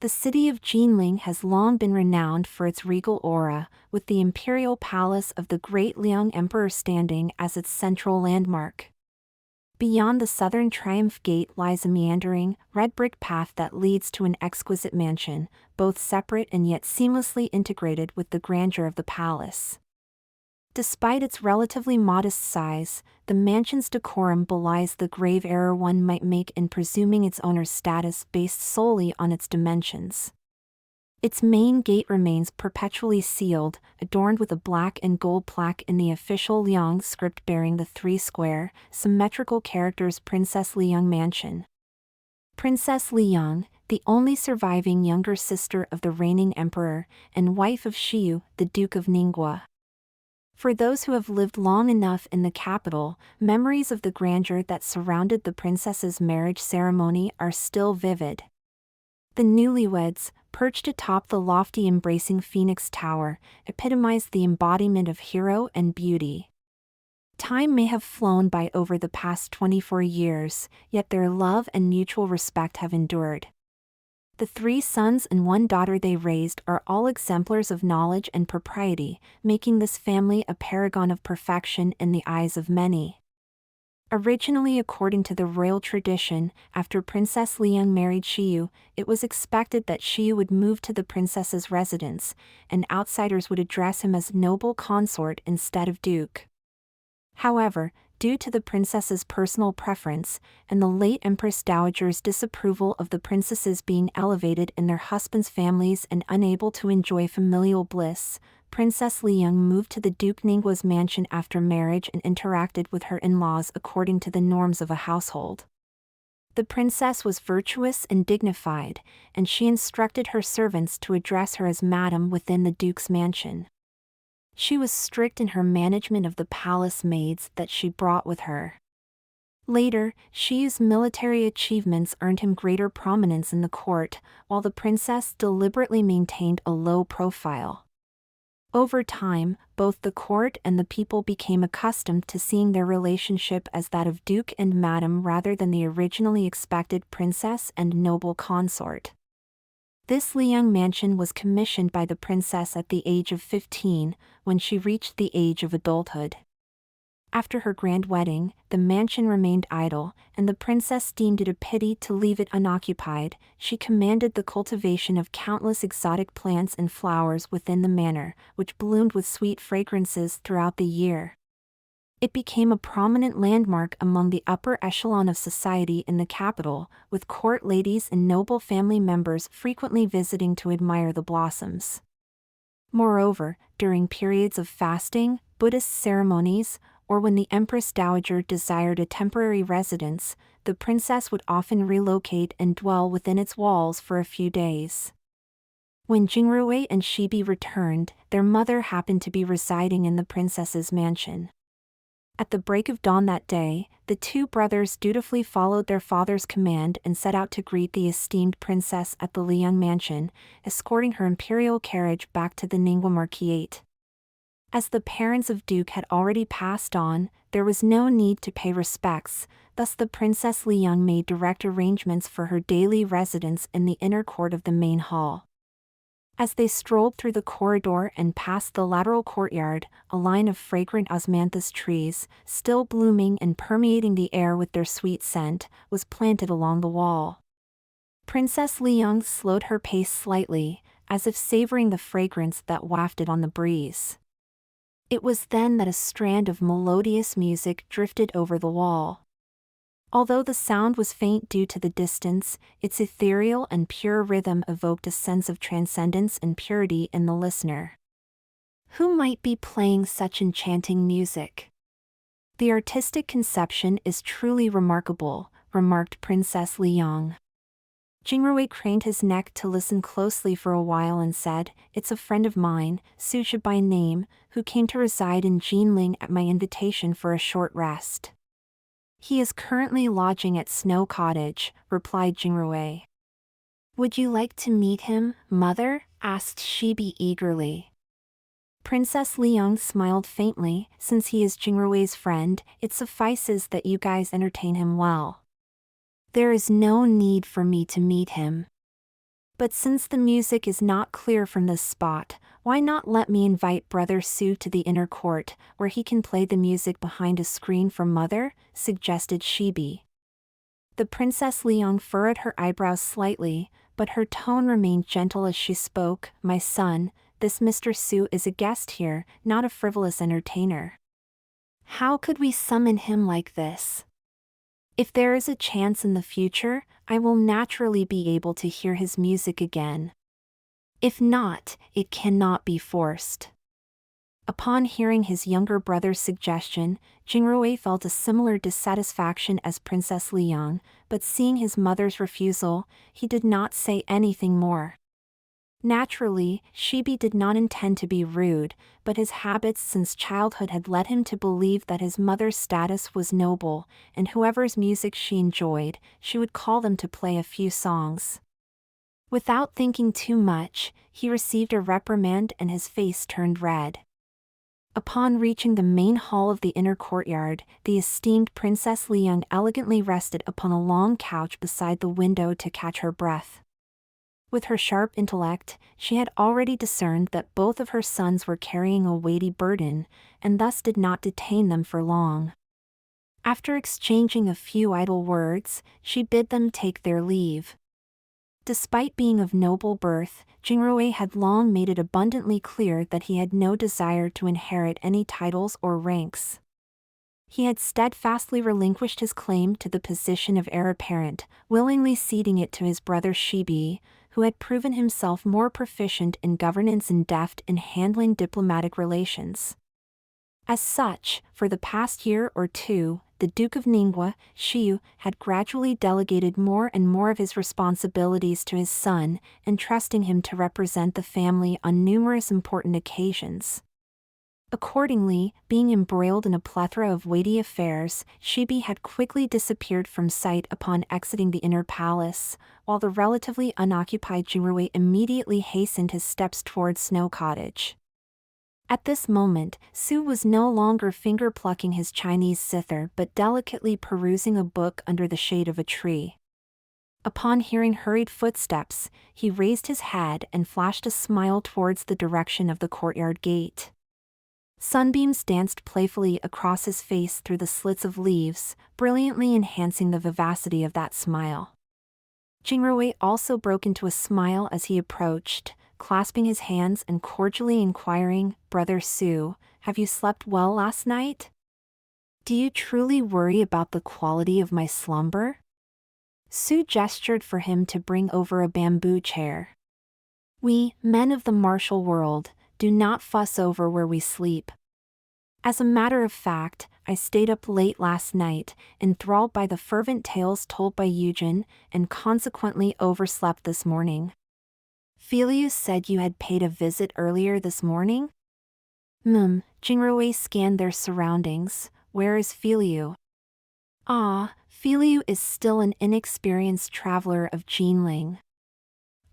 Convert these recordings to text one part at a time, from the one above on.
The city of Jinling has long been renowned for its regal aura, with the imperial palace of the Great Liang Emperor standing as its central landmark. Beyond the southern Triumph Gate lies a meandering, red brick path that leads to an exquisite mansion, both separate and yet seamlessly integrated with the grandeur of the palace. Despite its relatively modest size, the mansion's decorum belies the grave error one might make in presuming its owner's status based solely on its dimensions. Its main gate remains perpetually sealed, adorned with a black and gold plaque in the official Liang script bearing the three square, symmetrical characters Princess Liang Mansion. Princess Liang, the only surviving younger sister of the reigning emperor, and wife of Shiyu, the Duke of Ningguo. For those who have lived long enough in the capital, memories of the grandeur that surrounded the princess's marriage ceremony are still vivid. The newlyweds, perched atop the lofty embracing Phoenix Tower, epitomized the embodiment of hero and beauty. Time may have flown by over the past 24 years, yet their love and mutual respect have endured. The 3 sons and 1 daughter they raised are all exemplars of knowledge and propriety, making this family a paragon of perfection in the eyes of many. Originally, according to the royal tradition, after Princess Liang married Shiyu, it was expected that Shiyu would move to the princess's residence, and outsiders would address him as noble consort instead of duke. However, due to the princess's personal preference, and the late Empress Dowager's disapproval of the princesses being elevated in their husbands' families and unable to enjoy familial bliss, Princess Liang moved to the Duke Ningguo's mansion after marriage and interacted with her in-laws according to the norms of a household. The princess was virtuous and dignified, and she instructed her servants to address her as madam within the duke's mansion. She was strict in her management of the palace maids that she brought with her. Later, Shiyu's military achievements earned him greater prominence in the court, while the princess deliberately maintained a low profile. Over time, both the court and the people became accustomed to seeing their relationship as that of duke and madam rather than the originally expected princess and noble consort. This Liang mansion was commissioned by the princess at the age of 15, when she reached the age of adulthood. After her grand wedding, the mansion remained idle, and the princess deemed it a pity to leave it unoccupied. She commanded the cultivation of countless exotic plants and flowers within the manor, which bloomed with sweet fragrances throughout the year. It became a prominent landmark among the upper echelon of society in the capital, with court ladies and noble family members frequently visiting to admire the blossoms. Moreover, during periods of fasting, Buddhist ceremonies, or when the Empress Dowager desired a temporary residence, the princess would often relocate and dwell within its walls for a few days. When Jingrui and Shibi returned, their mother happened to be residing in the princess's mansion. At the break of dawn that day, the 2 brothers dutifully followed their father's command and set out to greet the esteemed princess at the Liang mansion, escorting her imperial carriage back to the Ningguo Marquisate. As the parents of Duke had already passed on, there was no need to pay respects, thus the Princess Liang made direct arrangements for her daily residence in the inner court of the main hall. As they strolled through the corridor and past the lateral courtyard, a line of fragrant osmanthus trees, still blooming and permeating the air with their sweet scent, was planted along the wall. Princess Liang slowed her pace slightly, as if savoring the fragrance that wafted on the breeze. It was then that a strand of melodious music drifted over the wall. Although the sound was faint due to the distance, its ethereal and pure rhythm evoked a sense of transcendence and purity in the listener. Who might be playing such enchanting music? The artistic conception is truly remarkable, remarked Princess Liang. Jingrui craned his neck to listen closely for a while and said, "It's a friend of mine, Suja by name, who came to reside in Jinling at my invitation for a short rest." "He is currently lodging at Snow Cottage," replied Jingrui. "Would you like to meet him, mother?" asked Shibi eagerly. Princess Liang smiled faintly. "Since he is Jingrui's friend, it suffices that you guys entertain him well. There is no need for me to meet him." But since the music is not clear from this spot, why not let me invite Brother Su to the inner court, where he can play the music behind a screen for Mother?" suggested Shibi. The Princess Liang furrowed her eyebrows slightly, but her tone remained gentle as she spoke. "My son, this Mr. Su is a guest here, not a frivolous entertainer. How could we summon him like this? If there is a chance in the future, I will naturally be able to hear his music again. If not, it cannot be forced." Upon hearing his younger brother's suggestion, Jingrui felt a similar dissatisfaction as Princess Liang, but seeing his mother's refusal, he did not say anything more. Naturally, Shibi did not intend to be rude, but his habits since childhood had led him to believe that his mother's status was noble, and whoever's music she enjoyed, she would call them to play a few songs. Without thinking too much, he received a reprimand and his face turned red. Upon reaching the main hall of the inner courtyard, the esteemed Princess Liang elegantly rested upon a long couch beside the window to catch her breath. With her sharp intellect, she had already discerned that both of her sons were carrying a weighty burden, and thus did not detain them for long. After exchanging a few idle words, she bid them take their leave. Despite being of noble birth, Jingrui had long made it abundantly clear that he had no desire to inherit any titles or ranks. He had steadfastly relinquished his claim to the position of heir apparent, willingly ceding it to his brother Shibi, who had proven himself more proficient in governance and deft in handling diplomatic relations. As such, for the past year or two, the Duke of Ningwa, Xiu, had gradually delegated more and more of his responsibilities to his son, entrusting him to represent the family on numerous important occasions. Accordingly, being embroiled in a plethora of weighty affairs, Shibi had quickly disappeared from sight upon exiting the inner palace, while the relatively unoccupied Jingrui immediately hastened his steps towards Snow Cottage. At this moment, Su was no longer finger-plucking his Chinese zither but delicately perusing a book under the shade of a tree. Upon hearing hurried footsteps, he raised his head and flashed a smile towards the direction of the courtyard gate. Sunbeams danced playfully across his face through the slits of leaves, brilliantly enhancing the vivacity of that smile. Jingrui also broke into a smile as he approached, clasping his hands and cordially inquiring, "Brother Su, have you slept well last night? Do you truly worry about the quality of my slumber?" Su gestured for him to bring over a bamboo chair. "We, men of the martial world, do not fuss over where we sleep. As a matter of fact, I stayed up late last night, enthralled by the fervent tales told by Yujin, and consequently overslept this morning." "Filiu said you had paid a visit earlier this morning?" Jingrui scanned their surroundings. "Where is Filiu?" "Ah, Filiu is still an inexperienced traveler of Jinling.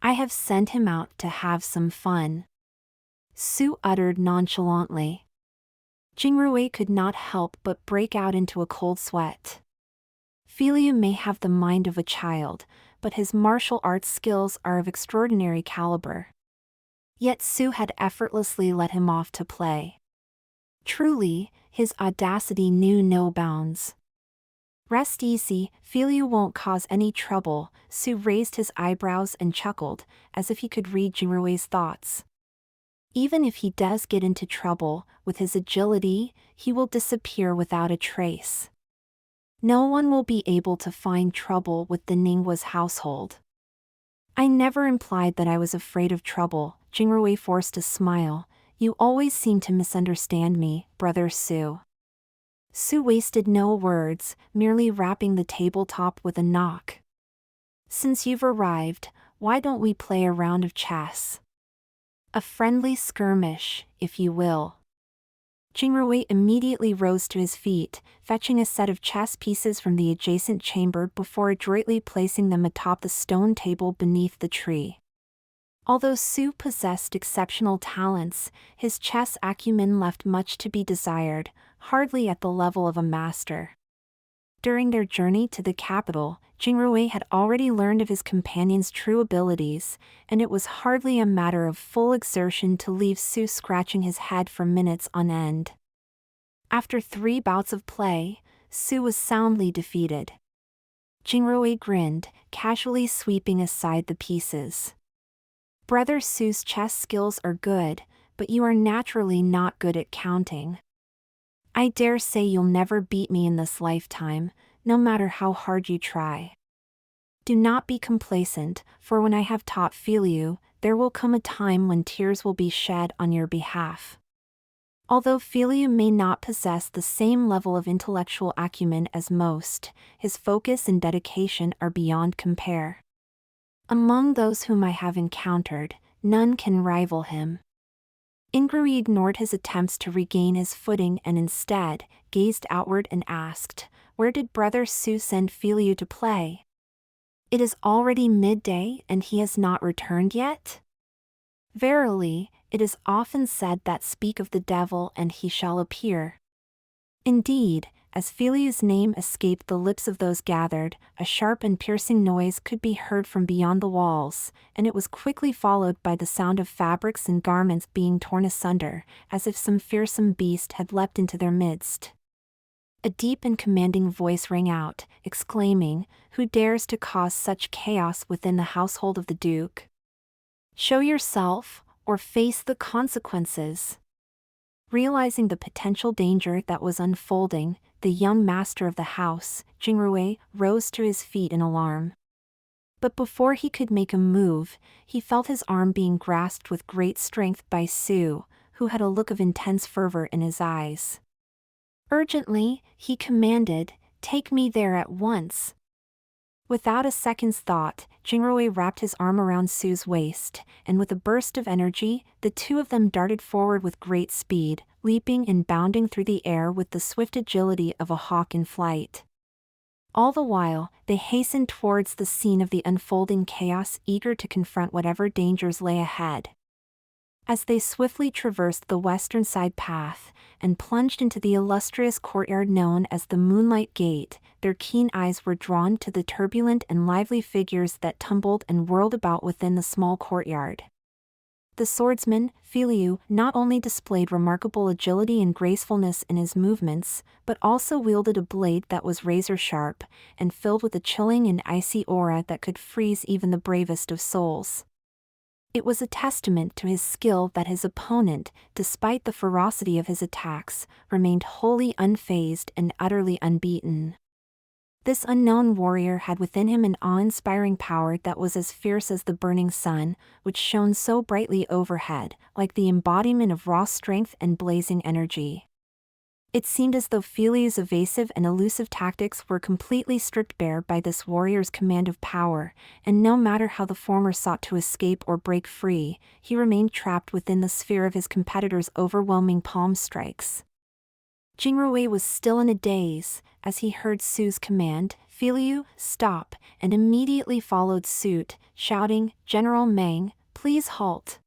I have sent him out to have some fun," Su uttered nonchalantly. Jingrui could not help but break out into a cold sweat. Filiu may have the mind of a child, but his martial arts skills are of extraordinary caliber. Yet Su had effortlessly let him off to play. Truly, his audacity knew no bounds. "Rest easy, Filiu won't cause any trouble." Su raised his eyebrows and chuckled, as if he could read Jingrui's thoughts. "Even if he does get into trouble, with his agility, he will disappear without a trace. No one will be able to find trouble with the Ningwa's household." "I never implied that I was afraid of trouble," Jingrui forced a smile. "You always seem to misunderstand me, Brother Su." Su wasted no words, merely rapping the tabletop with a knock. "Since you've arrived, why don't we play a round of chess? A friendly skirmish, if you will." Jingrui immediately rose to his feet, fetching a set of chess pieces from the adjacent chamber before adroitly placing them atop the stone table beneath the tree. Although Su possessed exceptional talents, his chess acumen left much to be desired, hardly at the level of a master. During their journey to the capital, Jingrui had already learned of his companion's true abilities, and it was hardly a matter of full exertion to leave Su scratching his head for minutes on end. After 3 bouts of play, Su was soundly defeated. Jingrui grinned, casually sweeping aside the pieces. Brother Su's chess skills are good, but you are naturally not good at counting. I dare say you'll never beat me in this lifetime, no matter how hard you try. Do not be complacent, for when I have taught Filiu, there will come a time when tears will be shed on your behalf. Although Filiu may not possess the same level of intellectual acumen as most, his focus and dedication are beyond compare. Among those whom I have encountered, none can rival him. Jingrui ignored his attempts to regain his footing and instead gazed outward and asked, "Where did Brother Su send Filiu to play? It is already midday and he has not returned yet?" Verily, it is often said that speak of the devil and he shall appear. Indeed, as Filiu's name escaped the lips of those gathered, a sharp and piercing noise could be heard from beyond the walls, and it was quickly followed by the sound of fabrics and garments being torn asunder, as if some fearsome beast had leapt into their midst. A deep and commanding voice rang out, exclaiming, "Who dares to cause such chaos within the household of the Duke? Show yourself, or face the consequences." Realizing the potential danger that was unfolding, the young master of the house, Jingrui, rose to his feet in alarm. But before he could make a move, he felt his arm being grasped with great strength by Su, who had a look of intense fervor in his eyes. Urgently, he commanded, "Take me there at once." Without a second's thought, Jingrui wrapped his arm around Su's waist, and with a burst of energy, the two of them darted forward with great speed, leaping and bounding through the air with the swift agility of a hawk in flight. All the while, they hastened towards the scene of the unfolding chaos, eager to confront whatever dangers lay ahead. As they swiftly traversed the western side path, and plunged into the illustrious courtyard known as the Moonlight Gate, their keen eyes were drawn to the turbulent and lively figures that tumbled and whirled about within the small courtyard. The swordsman, Filiu, not only displayed remarkable agility and gracefulness in his movements, but also wielded a blade that was razor-sharp, and filled with a chilling and icy aura that could freeze even the bravest of souls. It was a testament to his skill that his opponent, despite the ferocity of his attacks, remained wholly unfazed and utterly unbeaten. This unknown warrior had within him an awe-inspiring power that was as fierce as the burning sun, which shone so brightly overhead, like the embodiment of raw strength and blazing energy. It seemed as though Filiu's evasive and elusive tactics were completely stripped bare by this warrior's command of power, and no matter how the former sought to escape or break free, he remained trapped within the sphere of his competitor's overwhelming palm strikes. Jingrui was still in a daze, as he heard Su's command, "Filiu, stop," and immediately followed suit, shouting, "General Meng, please halt."